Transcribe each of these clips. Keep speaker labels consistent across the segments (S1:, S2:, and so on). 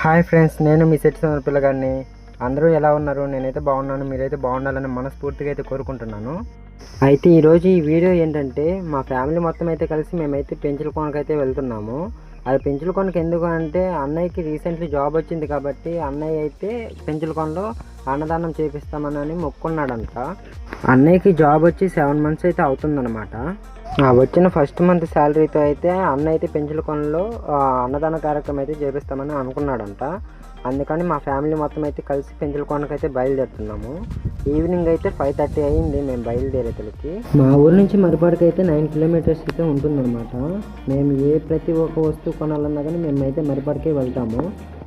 S1: Hi friends, నేను మీ set పిల్లగాడిని. అందరూ ఎలా ఉన్నారు? నేనైతే బాగున్నాను. మీరైతే బాగుండాలని మనస్ఫూర్తిగా అయితే కోరుకుంటున్నాను. అయితే ఈరోజు ఈ వీడియో ఏంటంటే, మా ఫ్యామిలీ మొత్తం అయితే కలిసి మేమైతే పెంచులకోనకి అయితే వెళ్తున్నాము. అది పెంచులకోనకి ఎందుకు అంటే, అన్నయ్యకి రీసెంట్లీ జాబ్ వచ్చింది కాబట్టి అన్నయ్య అయితే పెంచులకోనలో అన్నదానం చేపిస్తామని మొక్కున్నాడంట. అన్నయ్యకి జాబ్ వచ్చి 7 months అయితే అవుతుందన్నమాట. వచ్చిన ఫస్ట్ మంత్ శాలరీతో అయితే అన్న అయితే పెంచులకోనలో అన్నదాన కార్యక్రమం అయితే చేపిస్తామని అనుకున్నాడంట. అందుకని మా ఫ్యామిలీ మొత్తం అయితే కలిసి పెంచులకోనకి అయితే బయలుదేరుతున్నాము. ఈవినింగ్ అయితే 5:30 అయింది మేము బయలుదేరేతలకి. మా ఊరు నుంచి మరిపాడికి అయితే 9 kilometers అయితే ఉంటుందన్నమాట. మేము ప్రతి ఒక్క వస్తువు కొనాలన్నా కానీ మేమైతే మరిపాడికే వెళ్తాము.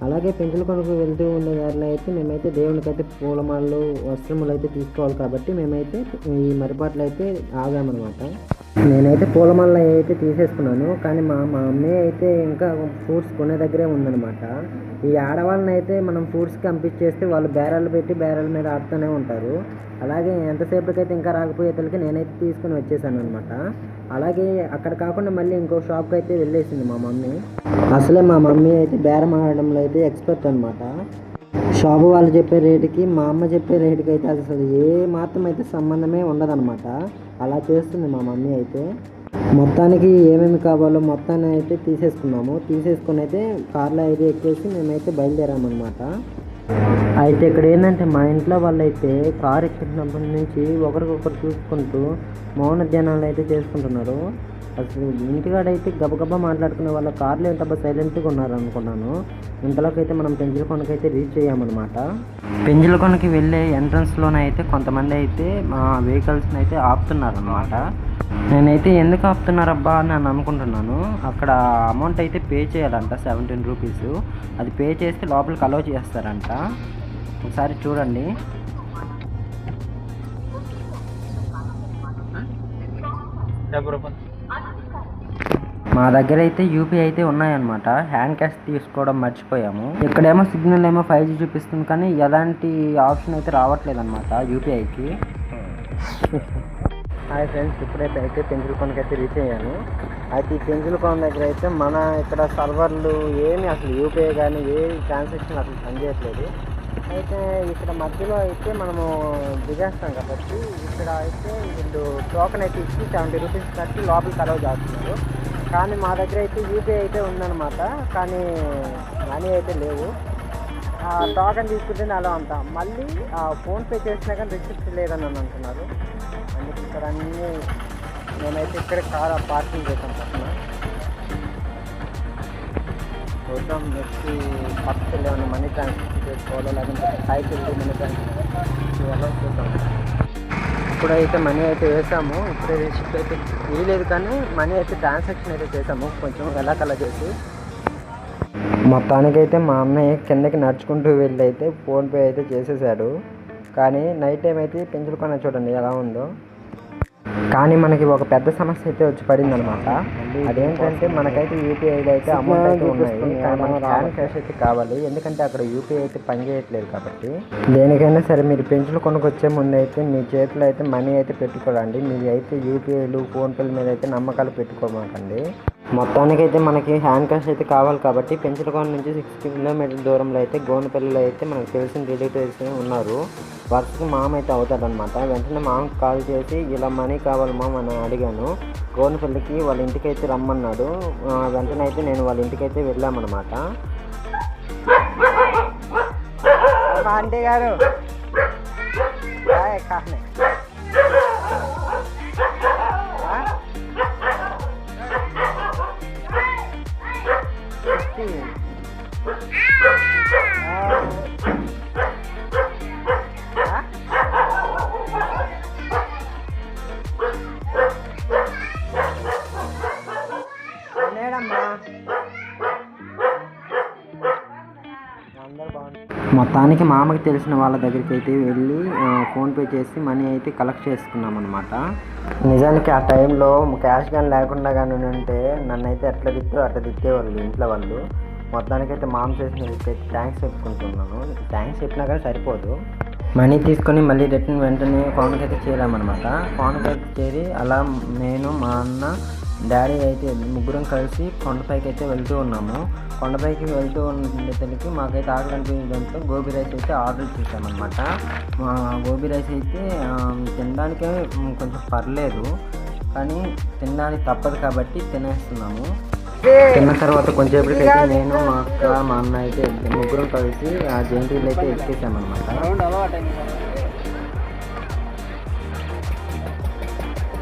S1: అలాగే పెంచులకోనకు వెళ్తూ ఉండే దారిలో అయితే మేమైతే దేవునికి అయితే పూలమాలలు వస్త్రములు అయితే తీసుకోవాలి కాబట్టి మేమైతే ఈ మరిపాట్లు అయితే ఆగామన్నమాట. నేనైతే పూలమాల అయితే తీసేసుకున్నాను, కానీ మా మమ్మీ అయితే ఇంకా ఫ్రూట్స్ కొనే దగ్గరే ఉందన్నమాట. ఈ ఆడవాళ్ళని అయితే మనం ఫ్రూట్స్కి పంపించేస్తే వాళ్ళు బేరాలు పెట్టి బేరాల మీద ఆడుతూనే ఉంటారు. అలాగే ఎంతసేపటికైతే ఇంకా రాకపోయేతలకి నేనైతే తీసుకుని వచ్చేసాను అనమాట. అలాగే అక్కడ కాకుండా మళ్ళీ ఇంకో షాప్కి అయితే వెళ్ళేసింది మా మమ్మీ. అసలే మా మమ్మీ అయితే బేరం ఆడడంలో అయితే ఎక్స్పర్ట్ అనమాట. షాపు వాళ్ళు చెప్పే రేటుకి మా అమ్మ చెప్పే రేటుకి అయితే అసలు ఏ మాత్రం అయితే సంబంధమే ఉండదన్నమాట. అలా చేస్తుంది మా మమ్మీ అయితే. మొత్తానికి ఏమేమి కావాలో మొత్తాన్ని అయితే తీసుకొని అయితే కార్లో అయితే ఎక్కేసి మేమైతే బయలుదేరామన్నమాట. అయితే ఇక్కడ ఏంటంటే మా ఇంట్లో వాళ్ళైతే కారు ఎక్కినప్పటి నుంచి ఒకరికొకరు చూసుకుంటూ మౌన ధ్యానాలు అయితే చేసుకుంటున్నారు. అసలు ఇంటికాడైతే గబగబా మాట్లాడుకునే వాళ్ళ కార్లో ఎంత సైలెంట్గా ఉన్నారు అనుకున్నాను. ఇంతలోకైతే మనం పెంచులకోనకైతే రీచ్ అయ్యామన్నమాట. పెంచులకోనకి వెళ్ళే ఎంట్రన్స్లోనైతే కొంతమంది అయితే మా వెహికల్స్ని అయితే ఆపుతున్నారనమాట. నేనైతే ఎందుకు ఆపుతున్నారబ్బా అని నేను అనుకుంటున్నాను. అక్కడ అమౌంట్ అయితే పే చేయాలంట, 17 rupees. అది పే చేస్తే లోపలికి అలౌ చేస్తారంట. ఒకసారి చూడండి. మా దగ్గర అయితే యూపీఐ అయితే ఉన్నాయన్నమాట. హ్యాండ్ క్యాష్ తీసుకోవడం మర్చిపోయాము. ఇక్కడేమో సిగ్నల్ ఏమో 5G చూపిస్తుంది, కానీ ఎలాంటి ఆప్షన్ అయితే రావట్లేదు అనమాట యూపీఐకి. హాయ్ ఫ్రెండ్స్, ఇప్పుడైతే పెంచులకోనకి అయితే రీచ్ అయ్యాను. అయితే ఈ పెంచులకోన దగ్గర అయితే మన ఇక్కడ సర్వర్లు ఏమి అసలు యూపీఐ కానీ ఏ ట్రాన్సాక్షన్ అసలు పనిచేయట్లేదు. అయితే ఇక్కడ మధ్యలో అయితే మనము దిగేస్తాం కాబట్టి ఇక్కడ అయితే వీళ్ళు టోకెన్ అయితే ఇచ్చి 70 rupees కట్టి లోపలికి అలౌ చేస్తున్నారు. కానీ మా దగ్గర అయితే యూపీఐ అయితే ఉందన్నమాట, కానీ మనీ అయితే లేవు. టోకెన్ తీసుకుంటే అలా అంతా మళ్ళీ ఫోన్పే చేసినా కానీ రిసిప్ట్ లేదని అంటున్నారు. అందుకే ఇక్కడ అన్నీ నేనైతే ఇక్కడ కార్ పార్కింగ్ చేశాను పక్కన. చూద్దాం నెక్స్ట్ పక్కకి ఏమైనా మనీ ట్రాన్స్ఫర్ చేసుకోవాలో లేదంటే పైకి వెళ్ళి మనీ ట్రాన్స్ఫర్ చేయాలో చూద్దాం. ఇప్పుడైతే మనీ అయితే వేసాము. ఇప్పుడే రిసిప్ట్ అయితే వేయలేదు, కానీ మనీ అయితే ట్రాన్సాక్షన్ అయితే చేసాము కొంచెం ఎలాకలా చేసి. మొత్తానికైతే మా అన్నయ్య కిందకి నడుచుకుంటూ వెళ్ళి అయితే ఫోన్పే అయితే చేసేసాడు. కానీ నైట్ టైం అయితే పెంచులకోన చూడండి ఎలా ఉందో. కానీ మనకి ఒక పెద్ద సమస్య అయితే వచ్చి పడింది అనమాట. అదేంటంటే మనకైతే యూపీఐలో అయితే అమౌంట్ అయితే ఉన్నాయి, కానీ మనకి హ్యాండ్ క్యాష్ అయితే కావాలి. ఎందుకంటే అక్కడ యూపీఐ అయితే పనిచేయట్లేదు కాబట్టి. దేనికైనా సరే మీరు పెంచులకోనకు వచ్చే ముందు అయితే మీ చేతిలో అయితే మనీ అయితే పెట్టుకోవాలండి. మీరు అయితే యూపీఐలు ఫోన్పేల మీద అయితే నమ్మకాలు పెట్టుకోమాకండి. మొత్తానికైతే మనకి హ్యాండ్ క్యాష్ అయితే కావాలి కాబట్టి పెంచులకోన నుంచి 6 kilometers దూరంలో అయితే గోనపల్లిలో అయితే మనకు తెలిసిన రిలేటివ్స్ ఉన్నారు. వర్క్కి మామ అయితే అవుతాడనమాట. వెంటనే మామకి కాల్ చేసి ఇలా మనీ కావాలి మామ అని అడిగాను. గోనపల్లికి వాళ్ళ ఇంటికి అయితే రమ్మన్నాడు. వెంటనే అయితే నేను వాళ్ళ ఇంటికి అయితే వెళ్ళామన్నమాట. ఆంటీ గారు మొత్తానికి మామకి తెలిసిన వాళ్ళ దగ్గరికి అయితే వెళ్ళి ఫోన్పే చేసి మనీ అయితే కలెక్ట్ చేసుకున్నాం అనమాట. నిజానికి ఆ టైంలో క్యాష్ కానీ లేకుండా కానీ ఉంటే నన్ను అయితే అట్లా తిట్టేవాళ్ళు ఇంట్లో వాళ్ళు. మొత్తానికైతే మామ చేసిన అయితే థ్యాంక్స్ చెప్పుకుంటున్నాను. థ్యాంక్స్ చెప్పినా కానీ సరిపోదు. మనీ తీసుకొని మళ్ళీ రిటర్న్ వెంటనే కోనకైతే చేరామన్నమాట. కోనకైతే చేరి అలా నేను మా అన్న డాడీ అయితే ముగ్గురం కలిసి కొండపైకి అయితే వెళ్తూ ఉన్నాము. కొండపైకి వెళ్తూ ఉండేసరికి మాకైతే ఆకలి అనిపించడంతో గోబీ రైస్ అయితే ఆర్డర్ చేసామన్నమాట. మా గోబీ రైస్ అయితే తినడానికే కొంచెం పర్లేదు, కానీ తినడానికి తప్పదు కాబట్టి తినేస్తున్నాము. తిన్న తర్వాత కొంచెంసేపటికైతే నేను, మా అక్క, మా అన్న అయితే ముగ్గురం కలిసి ఆ జైంట్ వీల్ అయితే ఎక్కేసామన్నమాట.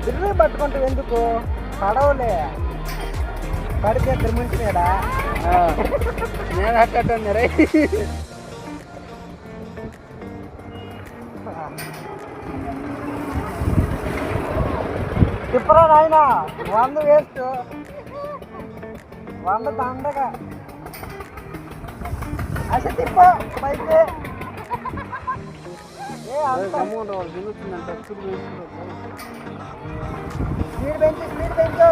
S2: బిర్రు పట్టుకుంటూ ఎందుకు పడవలే పడితే తిరుమంటున్నాడా నేను అట్టన్నారా తిప్పరా నాయన 100 వేస్ట్ 100 దండగా అసలు తిప్ప పైకి స్పీడ్ పెంచు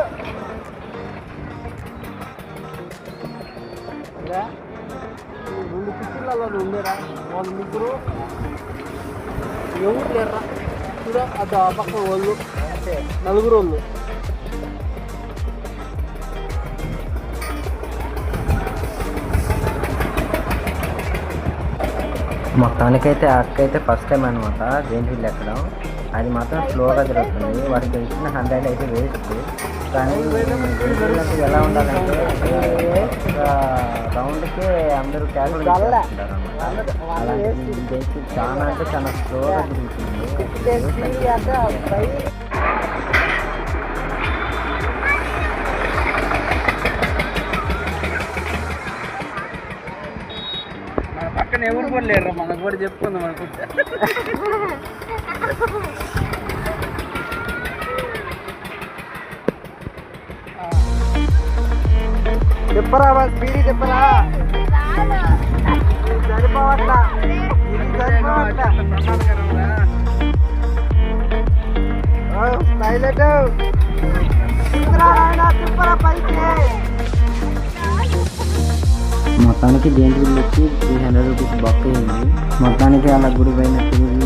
S2: రెండు పిచ్చిళ్ళలో ఉండేరా వాళ్ళు ముగ్గురు ఎవరు లేరా చూడా అది ఆ పక్కన వాళ్ళు నలుగురు వాళ్ళు.
S1: మొత్తానికైతే అక్క అయితే ఫస్ట్ టైం అనమాట జైంట్ వీల్ ఎక్కడం. అది మాత్రం స్లోగా జరుగుతుంది. వారికి ఇచ్చిన 100 అయితే వేస్ట్. కానీ జైంట్ ఎలా ఉండాలంటే రౌండ్కి అందరూ క్యాల్కులేట్ చేస్తుంటారు అన్నమాట. అలాంటి జైంట్ చాలా అంటే చాలా స్లోగా తిరుగుతుంది.
S2: పక్కన ఎవరు కూడా లేరు, మనకు కూడా చెప్పుకుందాం అనుకుంటా. చెప్పరా స్పీడ్ చెప్పరా సరిపోవట్లా చెప్పరా పైకి.
S1: మొత్తానికి జైంట్ వీల్ వచ్చి 300 రూపీస్ బొక్క అయింది. మొత్తానికి అలా గుడి పైన తిరిగి